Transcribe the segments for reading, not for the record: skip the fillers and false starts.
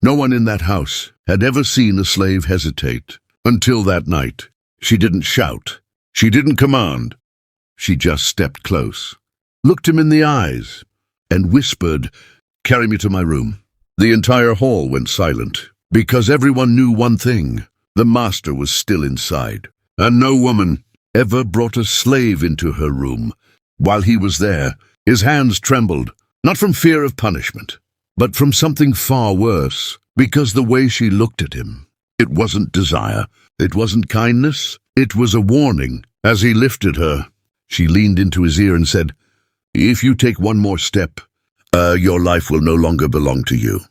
No one in that house had ever seen a slave hesitate. Until that night. She didn't shout. She didn't command. She just stepped close, looked him in the eyes, and whispered, "Carry me to my room." The entire hall went silent, because everyone knew one thing. The master was still inside, and no woman ever brought a slave into her room. While he was there, his hands trembled, not from fear of punishment, but from something far worse, because the way she looked at him. It wasn't desire, it wasn't kindness, it was a warning. As he lifted her, she leaned into his ear and said, "If you take one more step, your life will no longer belong to you."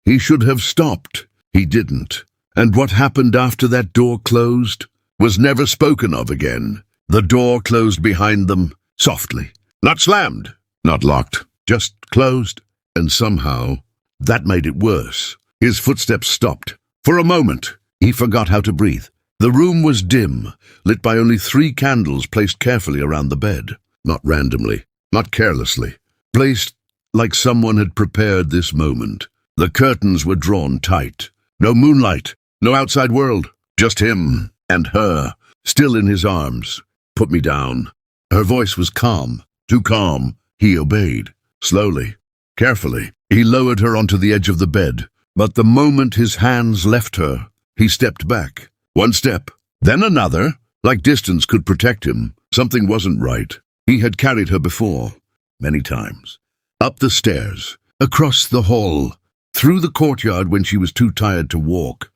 He should have stopped. He didn't. And what happened after that door closed was never spoken of again. The door closed behind them, softly. Not slammed, not locked, just closed. And somehow, that made it worse. His footsteps stopped. For a moment, he forgot how to breathe. The room was dim, lit by only 3 candles placed carefully around the bed. Not randomly, not carelessly. Placed like someone had prepared this moment. The curtains were drawn tight. No moonlight, no outside world. Just him and her, still in his arms. "Put me down." Her voice was calm, too calm. He obeyed. Slowly, carefully, he lowered her onto the edge of the bed. But the moment his hands left her, he stepped back. One step, then another, like distance could protect him. Something wasn't right. He had carried her before, many times. Up the stairs, across the hall, through the courtyard when she was too tired to walk.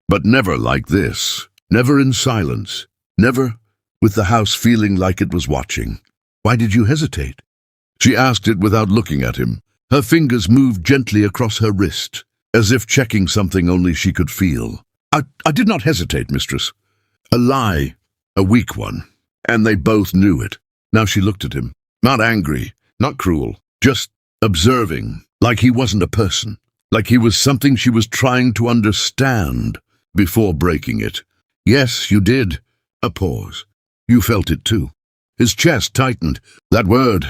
But never like this. Never in silence. Never with the house feeling like it was watching. "Why did you hesitate?" She asked it without looking at him. Her fingers moved gently across her wrist, as if checking something only she could feel. I did not hesitate, mistress." A lie, a weak one, and they both knew it. Now she looked at him, not angry, not cruel, just observing, like he wasn't a person, like he was something she was trying to understand before breaking it. "Yes, you did." A pause. "You felt it too." His chest tightened. That word,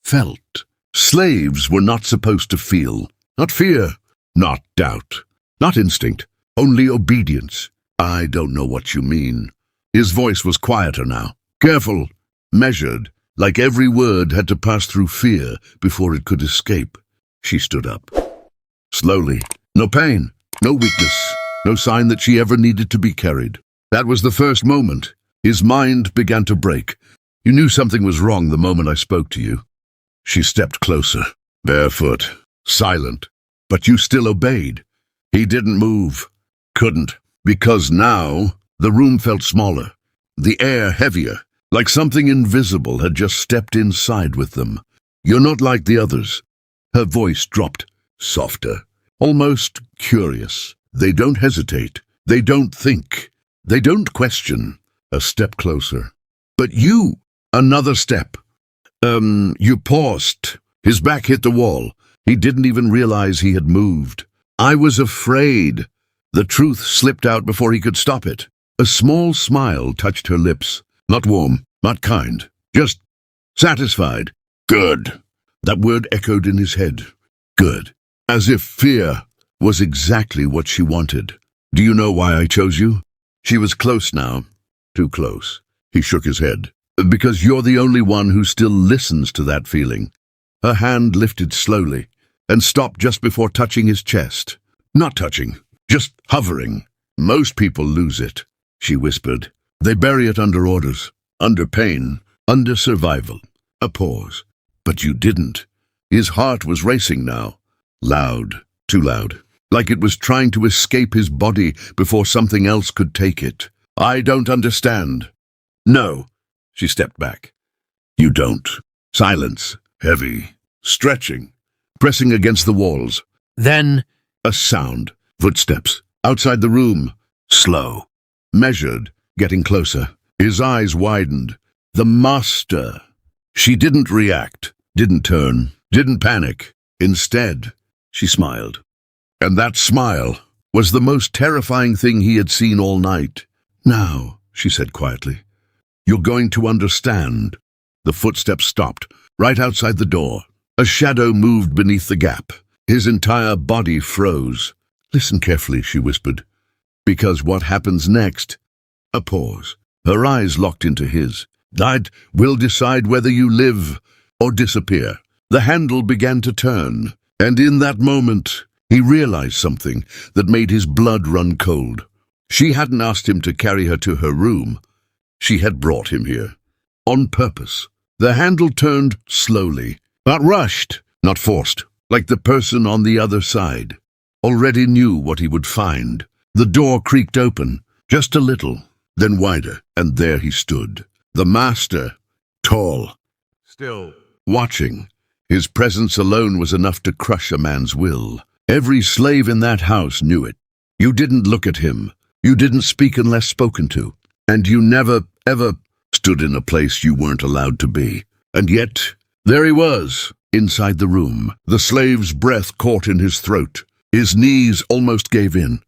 felt. Slaves were not supposed to feel. Not fear, not doubt, not instinct, only obedience. "I don't know what you mean." His voice was quieter now, careful, measured, like every word had to pass through fear before it could escape. She stood up. Slowly. No pain, no weakness, no sign that she ever needed to be carried. That was the first moment. His mind began to break. "You knew something was wrong the moment I spoke to you." She stepped closer, barefoot, silent. "But you still obeyed." He didn't move. Couldn't. Because now, the room felt smaller, the air heavier, like something invisible had just stepped inside with them. "You're not like the others." Her voice dropped, softer, almost curious. "They don't hesitate. They don't think. They don't question." A step closer. "But you..." Another step. You paused." His back hit the wall. He didn't even realize he had moved. "I was afraid." The truth slipped out before he could stop it. A small smile touched her lips. Not warm, not kind, just satisfied. "Good." That word echoed in his head. Good. As if fear was exactly what she wanted. "Do you know why I chose you?" She was close now. Too close. He shook his head. "Because you're the only one who still listens to that feeling." Her hand lifted slowly and stopped just before touching his chest. Not touching, just hovering. "Most people lose it," she whispered. "They bury it under orders, under pain, under survival." A pause. "But you didn't." His heart was racing now. Loud, too loud. Like it was trying to escape his body before something else could take it. "I don't understand." "No." She stepped back. "You don't." Silence, heavy, stretching, pressing against the walls. Then, a sound. Footsteps. Outside the room. Slow. Measured. Getting closer. His eyes widened. The master. She didn't react. Didn't turn. Didn't panic. Instead, she smiled. And that smile was the most terrifying thing he had seen all night. "Now," she said quietly, "you're going to understand." The footsteps stopped, right outside the door. A shadow moved beneath the gap. His entire body froze. Listen carefully, she whispered, because what happens next? A pause. Her eyes locked into his. That will decide whether you live or disappear. The handle began to turn, and in that moment, he realized something that made his blood run cold. She hadn't asked him to carry her to her room. She had brought him here. On purpose. The handle turned slowly, not rushed, not forced, like the person on the other side already knew what he would find. The door creaked open, just a little, then wider, and there he stood. The master, tall, still, watching. His presence alone was enough to crush a man's will. Every slave in that house knew it. You didn't look at him. You didn't speak unless spoken to. And you never, ever stood in a place you weren't allowed to be. And yet, there he was, inside the room. The slave's breath caught in his throat. His knees almost gave in.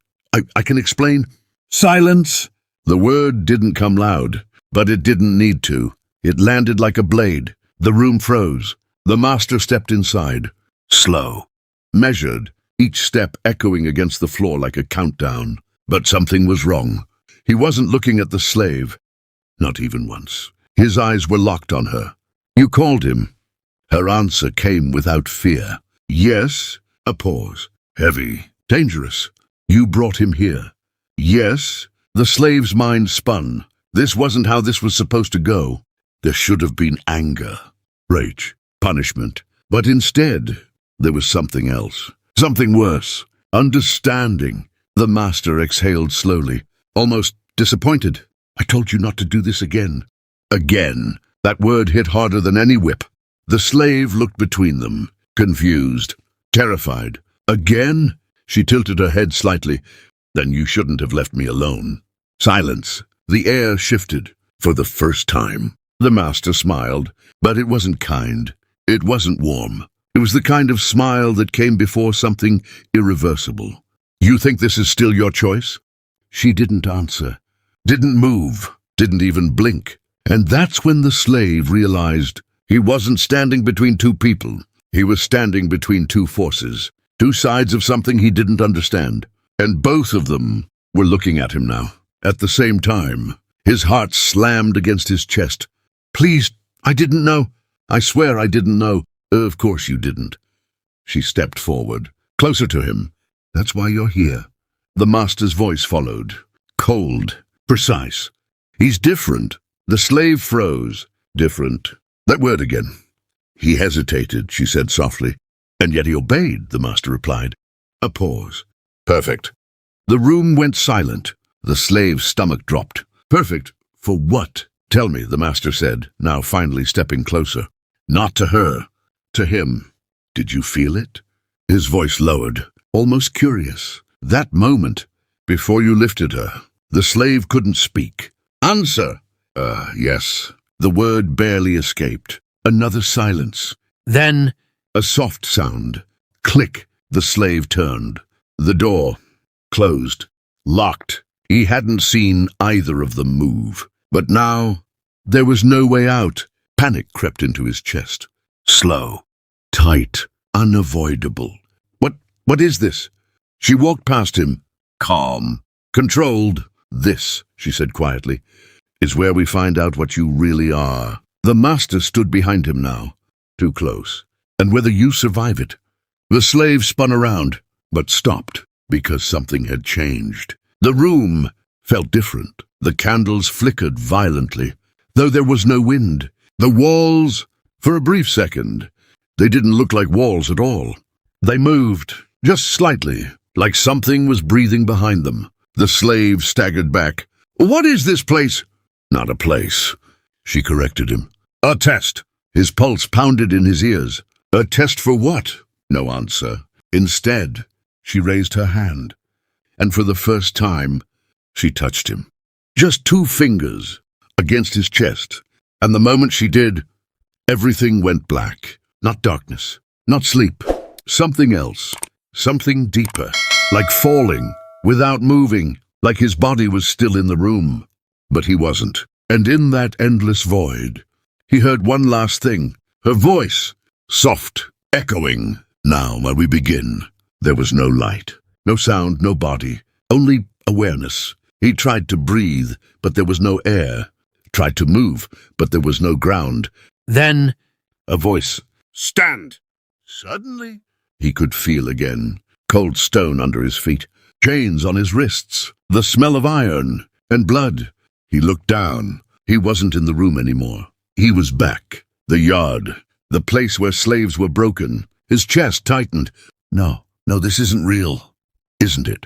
I can explain. Silence! The word didn't come loud, but it didn't need to. It landed like a blade. The room froze. The master stepped inside. Slow. Measured, each step echoing against the floor like a countdown. But something was wrong. He wasn't looking at the slave. Not even once. His eyes were locked on her. You called him. Her answer came without fear. Yes. A pause. Heavy. Dangerous. You brought him here. Yes. The slave's mind spun. This wasn't how this was supposed to go. There should have been anger, rage, punishment. But instead, there was something else. Something worse. Understanding. The master exhaled slowly, almost disappointed. I told you not to do this again. Again. That word hit harder than any whip. The slave looked between them, confused, terrified. Again? She tilted her head slightly. Then you shouldn't have left me alone. Silence. The air shifted. For the first time. The master smiled, but it wasn't kind. It wasn't warm. It was the kind of smile that came before something irreversible. You think this is still your choice? She didn't answer. Didn't move. Didn't even blink. And that's when the slave realized he wasn't standing between two people. He was standing between two forces. Two sides of something he didn't understand. And both of them were looking at him now. At the same time, his heart slammed against his chest. Please, I didn't know. I swear I didn't know. Of course you didn't. She stepped forward, closer to him. That's why you're here. The master's voice followed. Cold, precise. He's different. The slave froze. Different. That word again. He hesitated, she said softly. And yet he obeyed, the master replied. A pause. Perfect. The room went silent. The slave's stomach dropped. Perfect. For what? Tell me, the master said, now finally stepping closer. Not to her. To him. Did you feel it? His voice lowered, almost curious. That moment, before you lifted her, the slave couldn't speak. Answer! Yes. The word barely escaped. Another silence. Then, a soft sound. Click. The slave turned. The door closed. Locked. He hadn't seen either of them move. But now, there was no way out. Panic crept into his chest. Slow. Tight. Unavoidable. What is this? She walked past him. Calm. Controlled. This, she said quietly, is where we find out what you really are. The master stood behind him now. Too close. And whether you survive it. The slave spun around, but stopped, because something had changed. The room felt different. The candles flickered violently, though there was no wind. The walls, for a brief second, they didn't look like walls at all. They moved, just slightly, like something was breathing behind them. The slave staggered back. What is this place? Not a place, she corrected him. A test. His pulse pounded in his ears. A test for what? No answer. Instead, she raised her hand, and for the first time, she touched him. Just 2 fingers against his chest, and the moment she did, everything went black. Not darkness, not sleep. Something else, something deeper, like falling, without moving, like his body was still in the room. But he wasn't, and in that endless void, he heard one last thing, her voice, soft, echoing. Now, where we begin, there was no light. No sound, no body, only awareness. He tried to breathe, but there was no air. Tried to move, but there was no ground. Then A voice. Stand! Suddenly, he could feel again. Cold stone under his feet, chains on his wrists, the smell of iron and blood. He looked down. He wasn't in the room anymore. He was back. The yard. The place where slaves were broken. His chest tightened. No, this isn't real. Isn't it?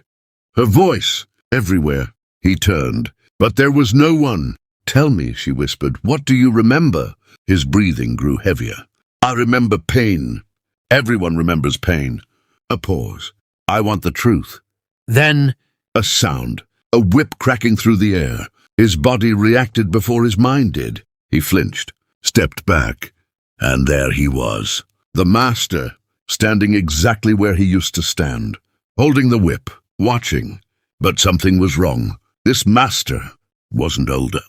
Her voice. Everywhere. He turned. But there was no one. Tell me, she whispered, what do you remember? His breathing grew heavier. I remember pain. Everyone remembers pain. A pause. I want the truth. Then A sound. A whip cracking through the air. His body reacted before his mind did. He flinched, stepped back, and there he was. The master, standing exactly where he used to stand, holding the whip, watching. But something was wrong. This master wasn't older.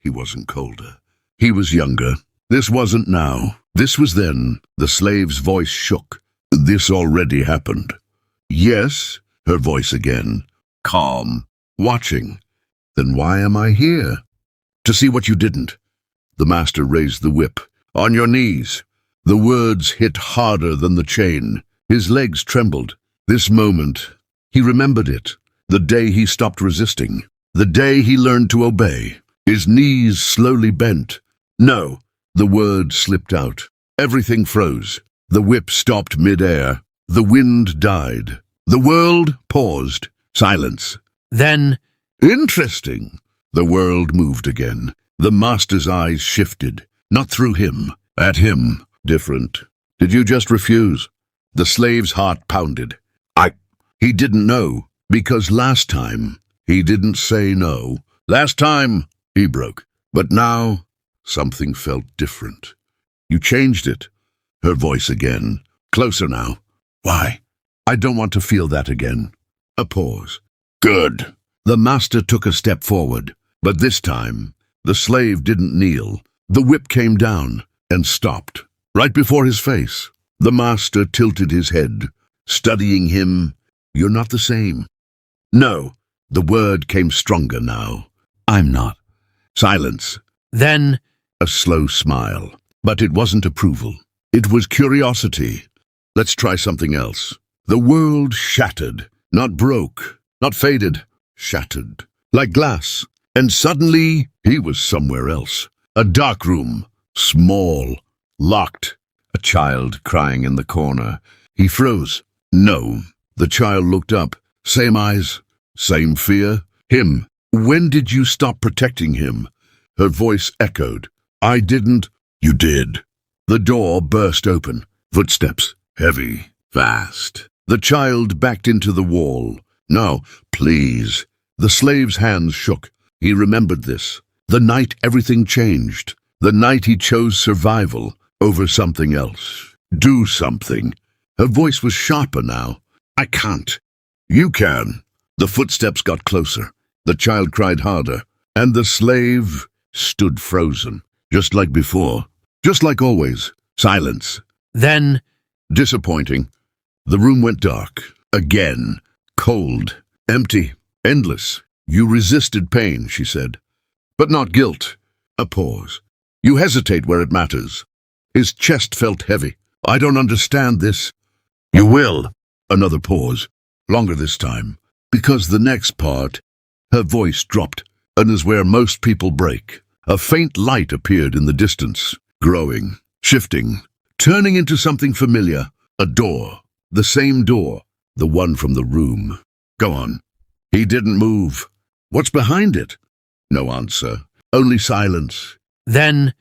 He wasn't colder. He was younger. This wasn't now. This was then. The slave's voice shook. This already happened. Yes, her voice again. Calm. Watching. Then why am I here? To see what you didn't. The master raised the whip. On your knees. The words hit harder than the chain. His legs trembled. This moment, he remembered it. The day he stopped resisting. The day he learned to obey. His knees slowly bent. No. The word slipped out. Everything froze. The whip stopped mid-air. The wind died. The world paused. Silence. Then Interesting. The world moved again. The master's eyes shifted. Not through him. At him. Different. Did you just refuse? The slave's heart pounded. He didn't know. Because last time, he didn't say no. Last time, he broke. But now, something felt different. You changed it. Her voice again. Closer now. Why? I don't want to feel that again. A pause. Good. The master took a step forward. But this time, the slave didn't kneel. The whip came down and stopped. Right before his face. The master tilted his head, studying him. You're not the same. No. The word came stronger now. I'm not. Silence. Then A slow smile. But it wasn't approval. It was curiosity. Let's try something else. The world shattered. Not broke. Not faded. Shattered. Like glass. And suddenly, he was somewhere else. A dark room. Small. Locked. A child crying in the corner. He froze. No. The child looked up. Same eyes. Same fear. Him. When did you stop protecting him? Her voice echoed. I didn't. You did. The door burst open. Footsteps. Heavy. Fast. The child backed into the wall. No, please. The slave's hands shook. He remembered this. The night everything changed. The night he chose survival over something else. Do something. Her voice was sharper now. I can't. You can. The footsteps got closer. The child cried harder. And the slave stood frozen. Just like before. Just like always. Silence. then Disappointing. The room went dark. Again. Cold. Empty. Endless. You resisted pain, she said. But not guilt. A pause. You hesitate where it matters. His chest felt heavy. I don't understand this. You will. Another pause. Longer this time. Because the next part, her voice dropped, and is where most people break. A faint light appeared in the distance, growing, shifting, turning into something familiar. A door. The same door. The one from the room. Go on. He didn't move. What's behind it? No answer. Only silence. then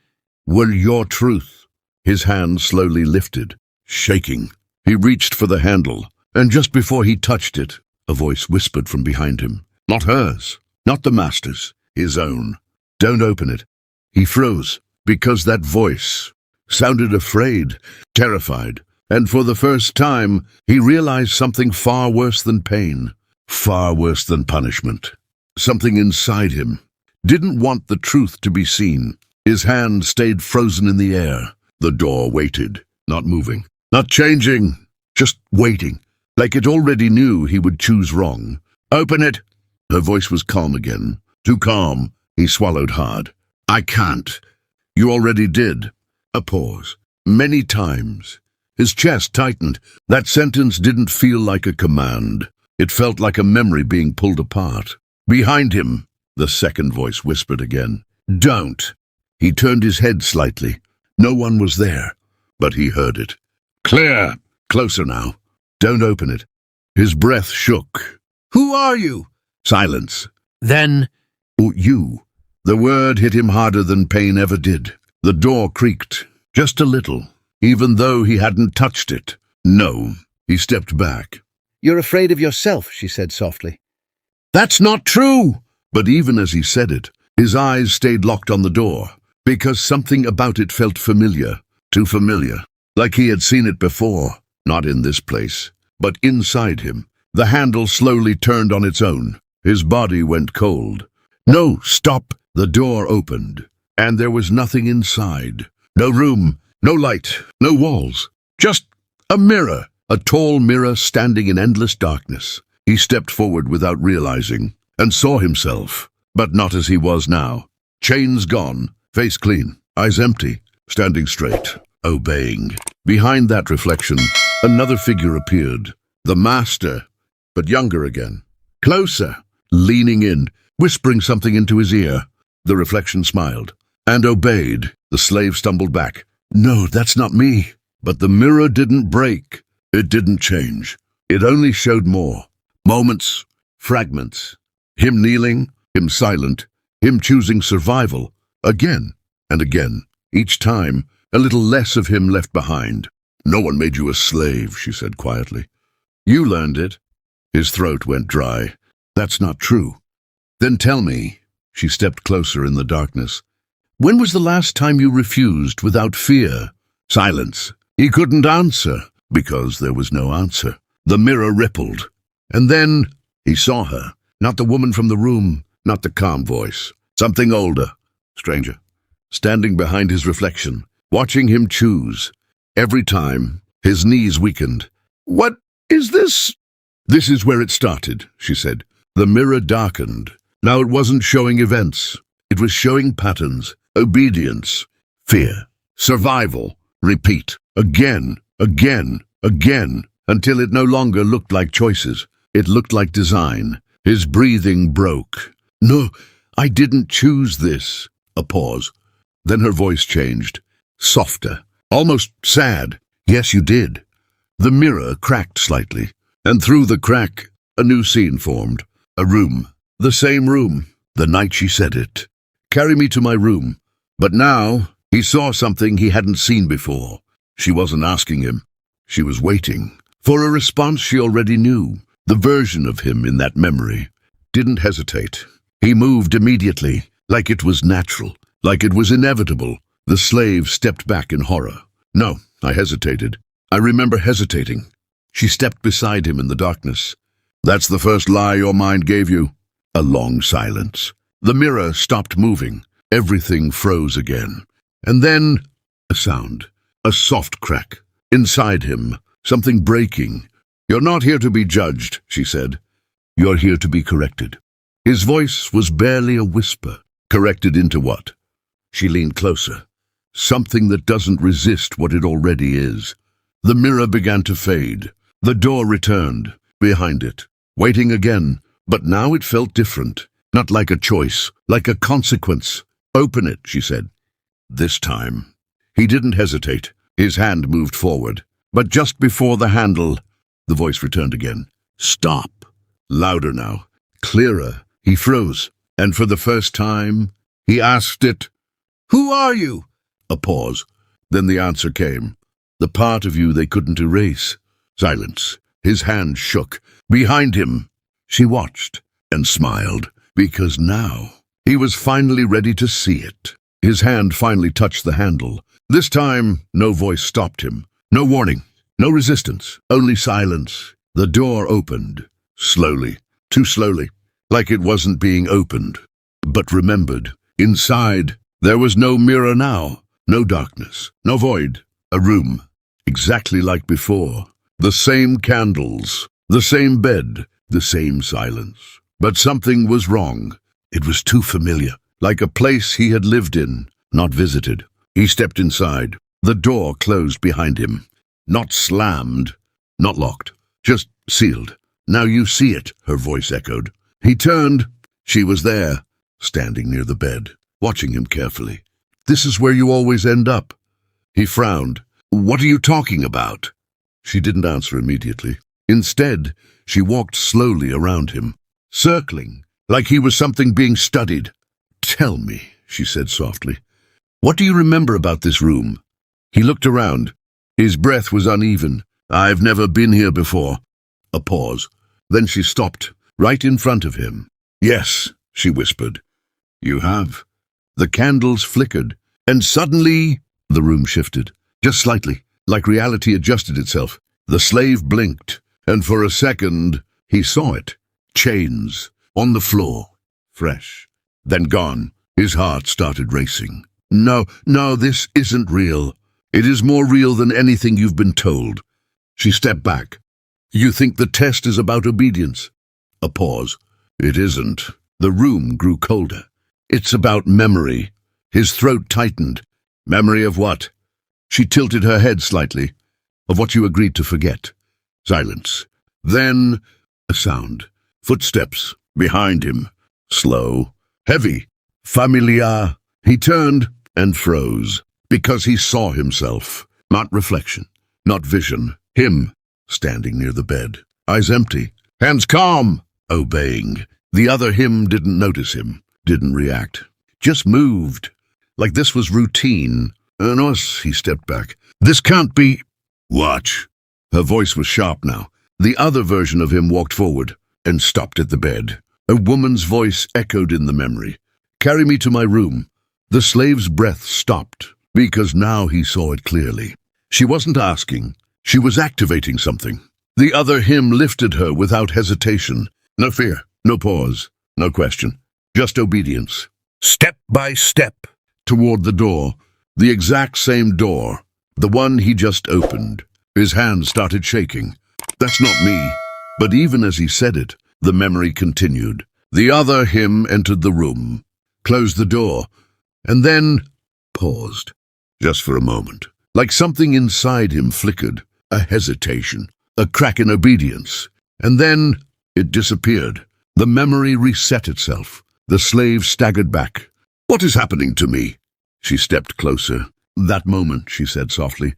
Were your truth. His hand slowly lifted, shaking. He reached for the handle, and just before he touched it, a voice whispered from behind him. Not hers, not the master's, his own. Don't open it. He froze, because that voice sounded afraid, terrified, and for the first time, he realized something far worse than pain, far worse than punishment. Something inside him didn't want the truth to be seen. His hand stayed frozen in the air. The door waited, not moving, not changing, just waiting. like it already knew he would choose wrong. "Open it!" Her voice was calm again. Too calm. He swallowed hard. "I can't." "You already did." A pause. "Many times." His chest tightened. That sentence didn't feel like a command. It felt like a memory being pulled apart. "Behind him," the second voice whispered again. "Don't." He turned his head slightly. No one was there, but he heard it. "Clear." Closer now. "Don't open it." His breath shook. "Who are you?" Silence. Then, "Oh, you." The word hit him harder than pain ever did. The door creaked, just a little, even though he hadn't touched it. No. He stepped back. "You're afraid of yourself," she said softly. "That's not true!" But even as he said it, his eyes stayed locked on the door, because something about it felt familiar, too familiar, like he had seen it before, not in this place, but inside him. The handle slowly turned on its own. His body went cold. "No, stop!" The door opened, and there was nothing inside. No room, no light, no walls. Just a mirror, a tall mirror standing in endless darkness. He stepped forward without realizing, and saw himself, but not as he was now. Chains gone, face clean, eyes empty, standing straight, obeying. Behind that reflection, another figure appeared. The master, but younger again. Closer, leaning in, whispering something into his ear. The reflection smiled, and obeyed. The slave stumbled back. "No, that's not me." But the mirror didn't break. It didn't change. It only showed more. Moments, fragments. Him kneeling, him silent, him choosing survival. Again and again. Each time, a little less of him left behind. "No one made you a slave," she said quietly. "You learned it." His throat went dry. "That's not true." "Then tell me." She stepped closer in the darkness. "When was the last time you refused without fear?" Silence. He couldn't answer, because there was no answer. The mirror rippled. And then he saw her. Not the woman from the room, not the calm voice. Something older, stranger, standing behind his reflection, watching him choose. Every time, his knees weakened. "What is this?" "This is where it started," she said. The mirror darkened. Now it wasn't showing events. It was showing patterns, obedience, fear, survival, repeat, again, again, again, until it no longer looked like choices. It looked like design. His breathing broke. "No, I didn't choose this." A pause. Then her voice changed. Softer, almost sad. "Yes, you did." The mirror cracked slightly, and through the crack, a new scene formed. A room. The same room, the night she said it. "Carry me to my room." But now, he saw something he hadn't seen before. She wasn't asking him. She was waiting for a response she already knew. The version of him in that memory. Didn't hesitate. He moved immediately, like it was natural, like it was inevitable. The slave stepped back in horror. "No," I hesitated. "I remember hesitating." She stepped beside him in the darkness. "That's the first lie your mind gave you." A long silence. The mirror stopped moving. Everything froze again. And then, a sound. A soft crack. Inside him, something breaking. "You're not here to be judged," she said. "You're here to be corrected." His voice was barely a whisper. Corrected into what? She leaned closer. Something that doesn't resist what it already is. The mirror began to fade. The door returned. Behind it. Waiting again. But now it felt different. Not like a choice. Like a consequence. "Open it," she said. This time. He didn't hesitate. His hand moved forward. But just before the handle, the voice returned again. "Stop." Louder now. Clearer. He froze. And for the first time, he asked it, "Who are you?" A pause. Then the answer came. The part of you they couldn't erase. Silence. His hand shook. Behind him. She watched and smiled, because now he was finally ready to see it. His hand finally touched the handle. This time, no voice stopped him. No warning. No resistance. Only silence. The door opened. Slowly. Too slowly. Like it wasn't being opened. But remembered. Inside, there was no mirror now. No darkness. No void. A room. Exactly like before. The same candles. The same bed, the same silence. But something was wrong. It was too familiar, like a place he had lived in, not visited. He stepped inside. The door closed behind him. Not slammed, not locked, just sealed. "Now you see it," her voice echoed. He turned. She was there, standing near the bed, watching him carefully. "This is where you always end up." He frowned. "What are you talking about?" She didn't answer immediately. Instead, she walked slowly around him, circling, like he was something being studied. "Tell me," she said softly. "What do you remember about this room?" He looked around. His breath was uneven. "I've never been here before." A pause. Then she stopped, right in front of him. "Yes," she whispered. "You have." The candles flickered, and suddenly the room shifted, just slightly, like reality adjusted itself. The slave blinked, and for a second he saw it. Chains, on the floor, fresh, then gone. His heart started racing. No, this isn't real. It is more real than anything you've been told." She stepped back. "You think the test is about obedience?" A pause. "It isn't." The room grew colder. "It's about memory." His throat tightened. "Memory of what?" She tilted her head slightly. "Of what you agreed to forget." Silence. Then a sound. Footsteps behind him. Slow, heavy, familiar. He turned and froze, because he saw himself. Not reflection, not vision. Him, standing near the bed. Eyes empty. Hands calm. Obeying. The other him didn't notice him, didn't react. Just moved. Like this was routine. "Enos," he stepped back. "This can't be—" "Watch." Her voice was sharp now. The other version of him walked forward and stopped at the bed. A woman's voice echoed in the memory. "Carry me to my room." The slave's breath stopped, because now he saw it clearly. She wasn't asking. She was activating something. The other him lifted her without hesitation. No fear, no pause, no question. Just obedience. Step by step, toward the door. The exact same door. The one he just opened. His hand started shaking. "That's not me." But even as he said it, the memory continued. The other him entered the room, closed the door, and then paused. Just for a moment. Like something inside him flickered. A hesitation. A crack in obedience. And then it disappeared. The memory reset itself. The slave staggered back. "What is happening to me?" She stepped closer. "That moment," she said softly,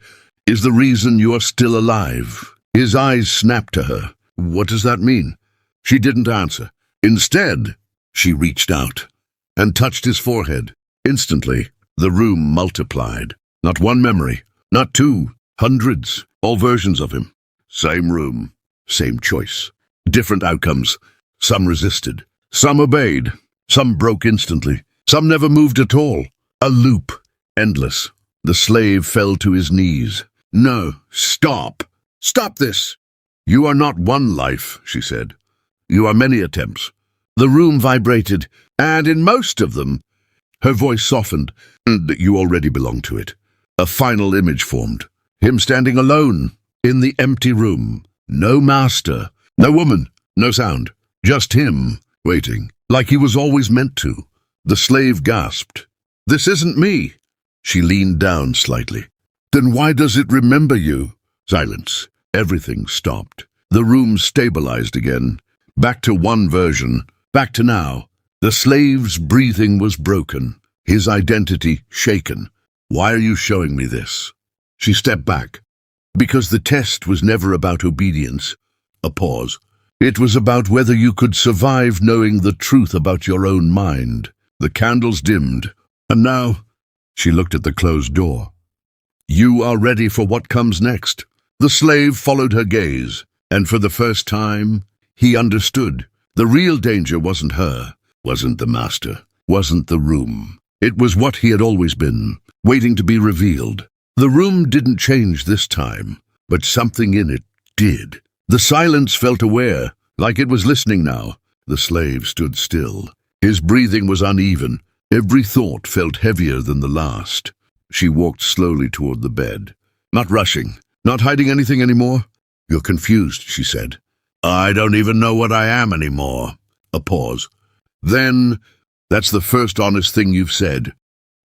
"is the reason you are still alive." His eyes snapped to her. "What does that mean?" She didn't answer. Instead, she reached out and touched his forehead. Instantly, the room multiplied. Not one memory, not two, hundreds, all versions of him. Same room, same choice. Different outcomes. Some resisted, some obeyed, some broke instantly, some never moved at all. A loop, endless. The slave fell to his knees. "No, stop. Stop this." "You are not one life," she said. "You are many attempts." The room vibrated, and in most of them, her voice softened, "that you already belong to it." A final image formed. Him standing alone, in the empty room. No master, no woman, no sound. Just him, waiting, like he was always meant to. The slave gasped. "This isn't me." She leaned down slightly. "Then why does it remember you?" Silence. Everything stopped. The room stabilized again. Back to one version. Back to now. The slave's breathing was broken. His identity shaken. "Why are you showing me this?" She stepped back. "Because the test was never about obedience." A pause. "It was about whether you could survive knowing the truth about your own mind." The candles dimmed. "And now," she looked at the closed door, "you are ready for what comes next." The slave followed her gaze, and for the first time, he understood. The real danger wasn't her, wasn't the master, wasn't the room. It was what he had always been, waiting to be revealed. The room didn't change this time, but something in it did. The silence felt aware, like it was listening now. The slave stood still. His breathing was uneven. Every thought felt heavier than the last. She walked slowly toward the bed. Not rushing, not hiding anything anymore. "You're confused," she said. I don't even know what I am anymore. A pause. Then, that's the first honest thing you've said.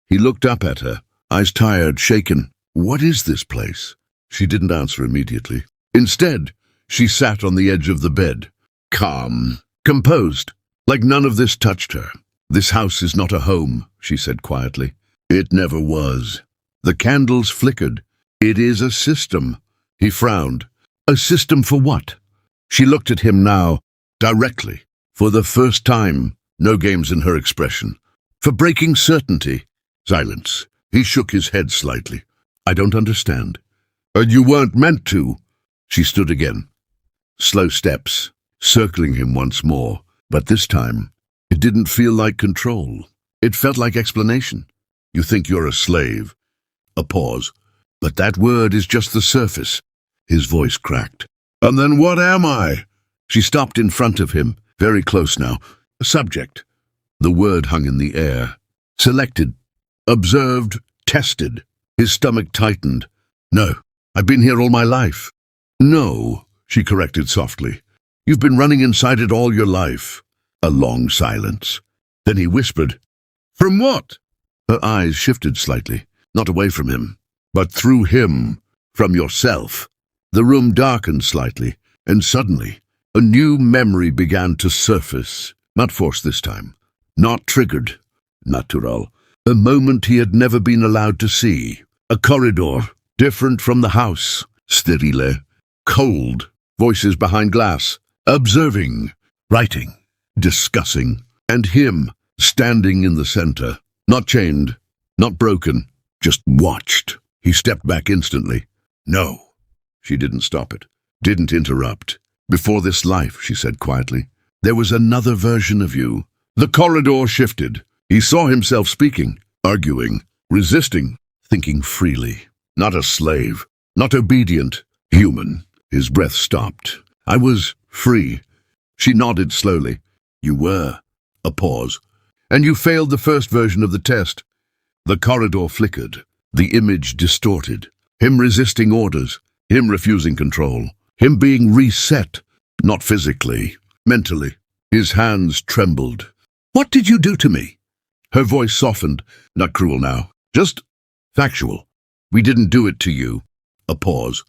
He looked up at her, eyes tired, shaken. What is this place? She didn't answer immediately. Instead, she sat on the edge of the bed, calm, composed, like none of this touched her. This house is not a home, she said quietly. It never was. The candles flickered. It is a system. He frowned. A system for what? She looked at him now, directly, for the first time, no games in her expression. For breaking certainty. Silence. He shook his head slightly. I don't understand. And you weren't meant to. She stood again. Slow steps, circling him once more, but this time, it didn't feel like control. It felt like explanation. You think you're a slave. A pause. But that word is just the surface. His voice cracked. And then what am I? She stopped in front of him, very close now. A subject. The word hung in the air. Selected. Observed. Tested. His stomach tightened. No, I've been here all my life. No, she corrected softly. You've been running inside it all your life. A long silence. Then he whispered, From what? Her eyes shifted slightly, not away from him, but through him, from yourself. The room darkened slightly, and suddenly, a new memory began to surface. Not forced this time. Not triggered. Natural. A moment he had never been allowed to see. A corridor, different from the house. Sterile. Cold. Voices behind glass. Observing. Writing. Discussing. And him, standing in the center. Not chained. Not broken. Just watched. He stepped back instantly. No. She didn't stop it. Didn't interrupt. Before this life, she said quietly, there was another version of you. The corridor shifted. He saw himself speaking, arguing, resisting, thinking freely. Not a slave. Not obedient. Human. His breath stopped. I was free. She nodded slowly. You were. A pause. And you failed the first version of the test. The corridor flickered. The image distorted. Him resisting orders. Him refusing control. Him being reset. Not physically. Mentally. His hands trembled. What did you do to me? Her voice softened. Not cruel now. Just factual. We didn't do it to you. A pause.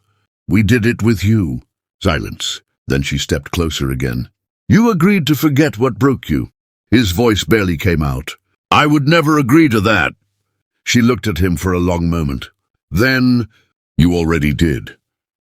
We did it with you. Silence. Then she stepped closer again. You agreed to forget what broke you. His voice barely came out. I would never agree to that. She looked at him for a long moment. Then, you already did.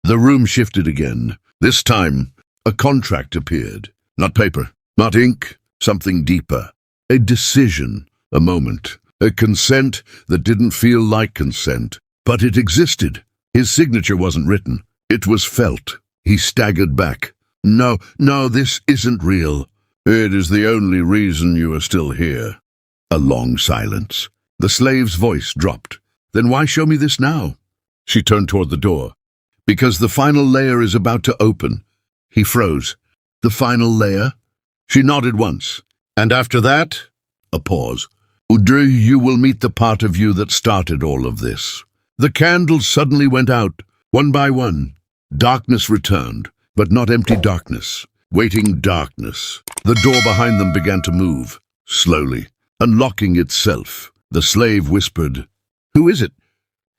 The room shifted again. This time, a contract appeared. Not paper, not ink, something deeper. A decision, a moment, a consent that didn't feel like consent. But it existed. His signature wasn't written. It was felt. He staggered back. No, this isn't real. It is the only reason you are still here. A long silence. The slave's voice dropped. Then why show me this now? She turned toward the door. Because the final layer is about to open. He froze. The final layer? She nodded once. And after that? A pause. Udry, you will meet the part of you that started all of this. The candles suddenly went out, one by one. Darkness returned, but not empty darkness. Waiting darkness. The door behind them began to move, slowly, unlocking itself. The slave whispered, Who is it?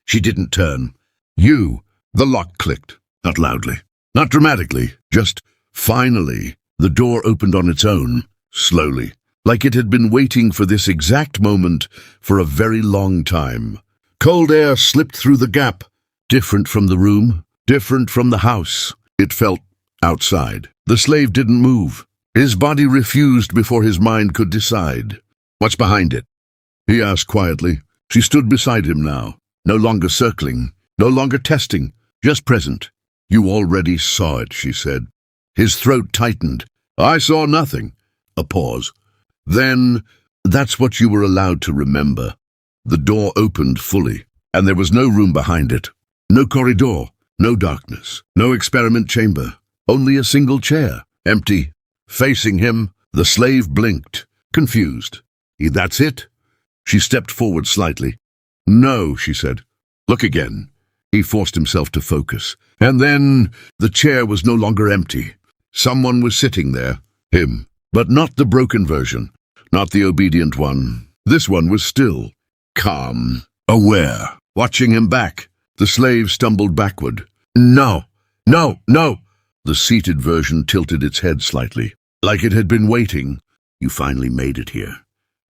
She didn't turn. You. The lock clicked, not loudly, not dramatically, just finally. The door opened on its own, slowly, like it had been waiting for this exact moment for a very long time. Cold air slipped through the gap, different from the room, different from the house. It felt outside. The slave didn't move. His body refused before his mind could decide. What's behind it? He asked quietly. She stood beside him now, no longer circling, no longer testing, just present. You already saw it, she said. His throat tightened. I saw nothing. A pause. Then, that's what you were allowed to remember. The door opened fully, and there was no room behind it. No corridor, no darkness, no experiment chamber. Only a single chair, empty. Facing him, the slave blinked, confused. That's it? She stepped forward slightly. No, she said. Look again. He forced himself to focus. And then the chair was no longer empty. Someone was sitting there. Him. But not the broken version. Not the obedient one. This one was still. Calm. Aware. Watching him back. The slave stumbled backward. No. No. No. The seated version tilted its head slightly. Like it had been waiting. You finally made it here.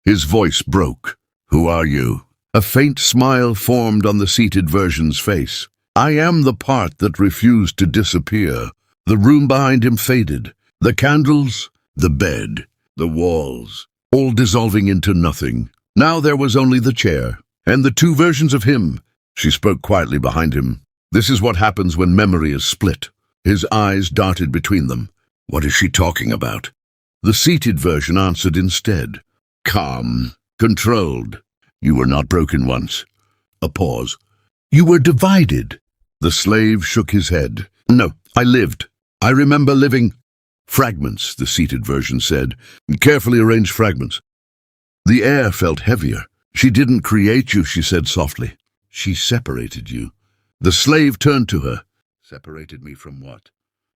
His voice broke. Who are you? A faint smile formed on the seated version's face. I am the part that refused to disappear. The room behind him faded. The candles, the bed, the walls, all dissolving into nothing. Now there was only the chair, and the two versions of him. She spoke quietly behind him. This is what happens when memory is split. His eyes darted between them. What is she talking about? The seated version answered instead. Calm, controlled. You were not broken once. A pause. You were divided. The slave shook his head. No, I lived. I remember living. Fragments, the seated version said. Carefully arranged fragments. The air felt heavier. She didn't create you, she said softly. She separated you. The slave turned to her. Separated me from what?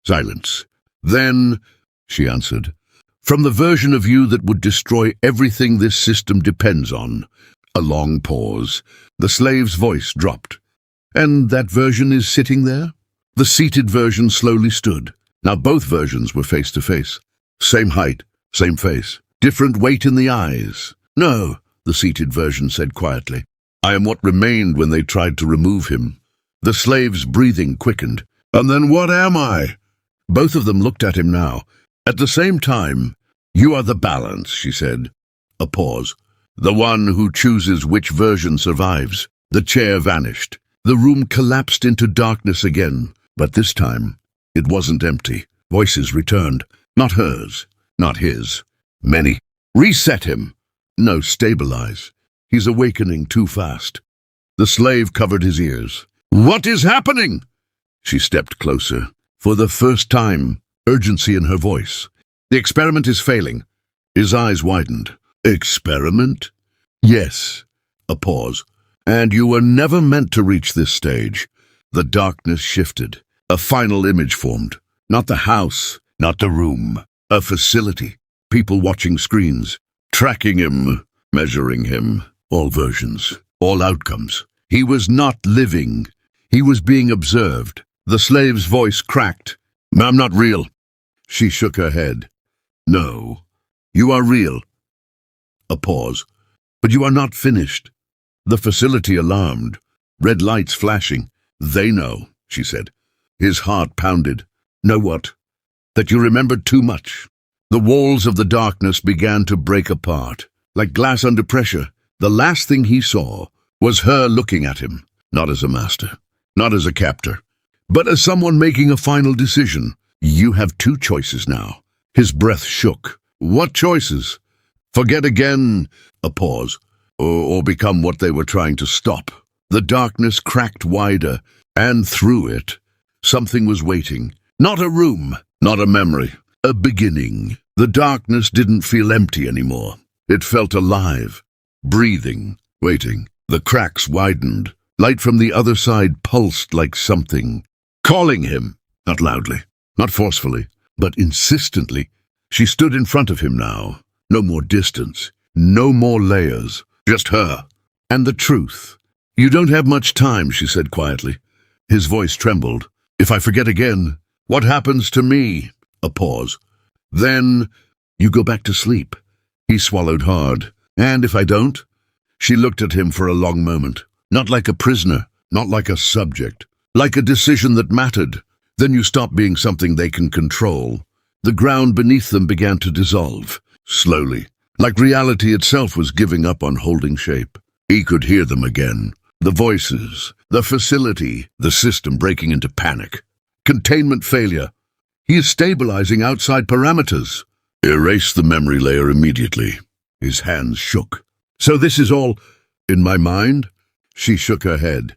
Silence. Then, she answered, from the version of you that would destroy everything this system depends on. A long pause. The slave's voice dropped. And that version is sitting there? The seated version slowly stood. Now both versions were face to face. Same height, same face, different weight in the eyes. No, the seated version said quietly. I am what remained when they tried to remove him. The slave's breathing quickened. And then what am I? Both of them looked at him now. At the same time, you are the balance, she said. A pause. The one who chooses which version survives. The chair vanished. The room collapsed into darkness again, but this time it wasn't empty. Voices returned. Not hers, not his. Many. Reset him. No, stabilize. He's awakening too fast. The slave covered his ears. What is happening? She stepped closer. For the first time, urgency in her voice. The experiment is failing. His eyes widened. Experiment? Yes. A pause. And you were never meant to reach this stage. The darkness shifted. A final image formed. Not the house, not the room. A facility. People watching screens. Tracking him, measuring him. All versions, all outcomes. He was not living. He was being observed. The slave's voice cracked. I'm not real. She shook her head. No, you are real. A pause. But you are not finished. The facility alarmed. Red lights flashing. They know, she said. His heart pounded. Know what? That you remembered too much. The walls of the darkness began to break apart. Like glass under pressure, the last thing he saw was her looking at him. Not as a master, not as a captor, but as someone making a final decision. You have two choices now. His breath shook. What choices? Forget again. A pause. Or become what they were trying to stop. The darkness cracked wider, and through it, something was waiting. Not a room, not a memory, a beginning. The darkness didn't feel empty anymore. It felt alive, breathing, waiting. The cracks widened. Light from the other side pulsed like something. Calling him, not loudly, not forcefully, but insistently. She stood in front of him now. No more distance, no more layers. Just her. And the truth. You don't have much time, she said quietly. His voice trembled. If I forget again, what happens to me? A pause. Then you go back to sleep. He swallowed hard. And if I don't? She looked at him for a long moment. Not like a prisoner, not like a subject. Like a decision that mattered. Then you stop being something they can control. The ground beneath them began to dissolve. Slowly. Like reality itself was giving up on holding shape. He could hear them again. The voices, the facility, the system breaking into panic. Containment failure. He is stabilizing outside parameters. Erase the memory layer immediately. His hands shook. So this is all in my mind? She shook her head.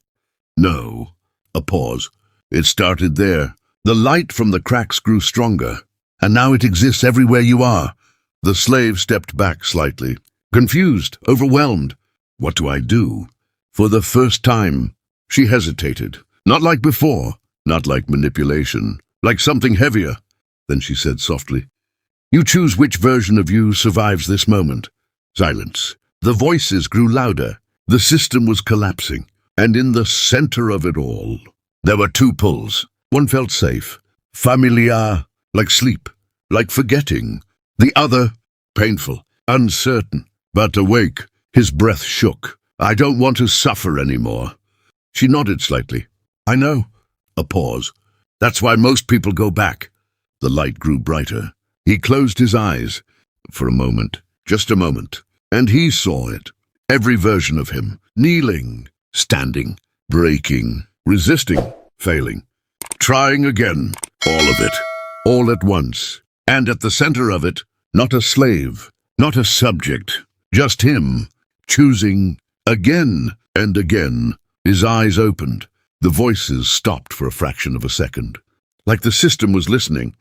No. A pause. It started there. The light from the cracks grew stronger. And now it exists everywhere you are. The slave stepped back slightly, confused, overwhelmed. What do I do? For the first time, she hesitated. Not like before, not like manipulation, like something heavier. Then she said softly, "You choose which version of you survives this moment." Silence. The voices grew louder. The system was collapsing. And in the center of it all, there were two pulls. One felt safe, familiar, like sleep, like forgetting. The other, painful, uncertain, but awake. His breath shook. "I don't want to suffer anymore." She nodded slightly. "I know." A pause. "That's why most people go back." The light grew brighter. He closed his eyes. For a moment, just a moment, and he saw it. Every version of him, kneeling, standing, breaking, resisting, failing, trying again. All of it, all at once. And at the center of it, not a slave, not a subject, just him, choosing again and again. His eyes opened. The voices stopped for a fraction of a second. Like the system was listening.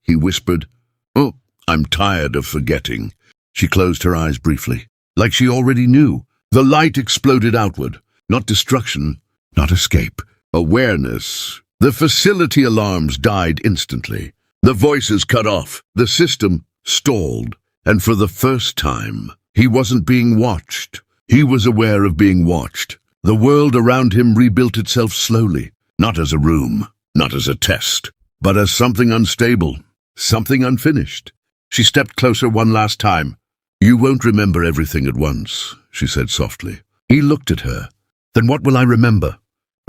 He whispered, "Oh, I'm tired of forgetting." She closed her eyes briefly, like she already knew. The light exploded outward. Not destruction, not escape. Awareness. The facility alarms died instantly. The voices cut off. The system stalled. And for the first time, he wasn't being watched. He was aware of being watched. The world around him rebuilt itself slowly, not as a room, not as a test, but as something unstable, something unfinished. She stepped closer one last time. "You won't remember everything at once," she said softly. He looked at her. "Then what will I remember?"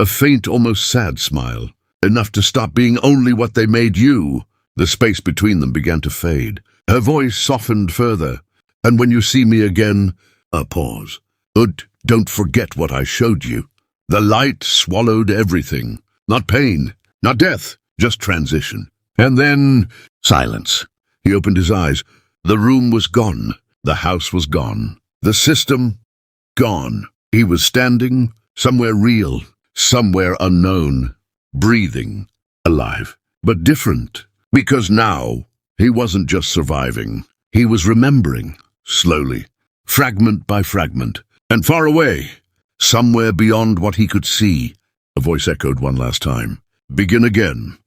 A faint, almost sad smile, enough to stop being only what they made you. The space between them began to fade. Her voice softened further. "And when you see me again," a pause. "Don't forget what I showed you." The light swallowed everything. Not pain, not death, just transition. And then silence. He opened his eyes. The room was gone. The house was gone. The system, gone. He was standing somewhere real, somewhere unknown, breathing, alive, but different. Because now, he wasn't just surviving. He was remembering, slowly, fragment by fragment. And far away, somewhere beyond what he could see, a voice echoed one last time. "Begin again."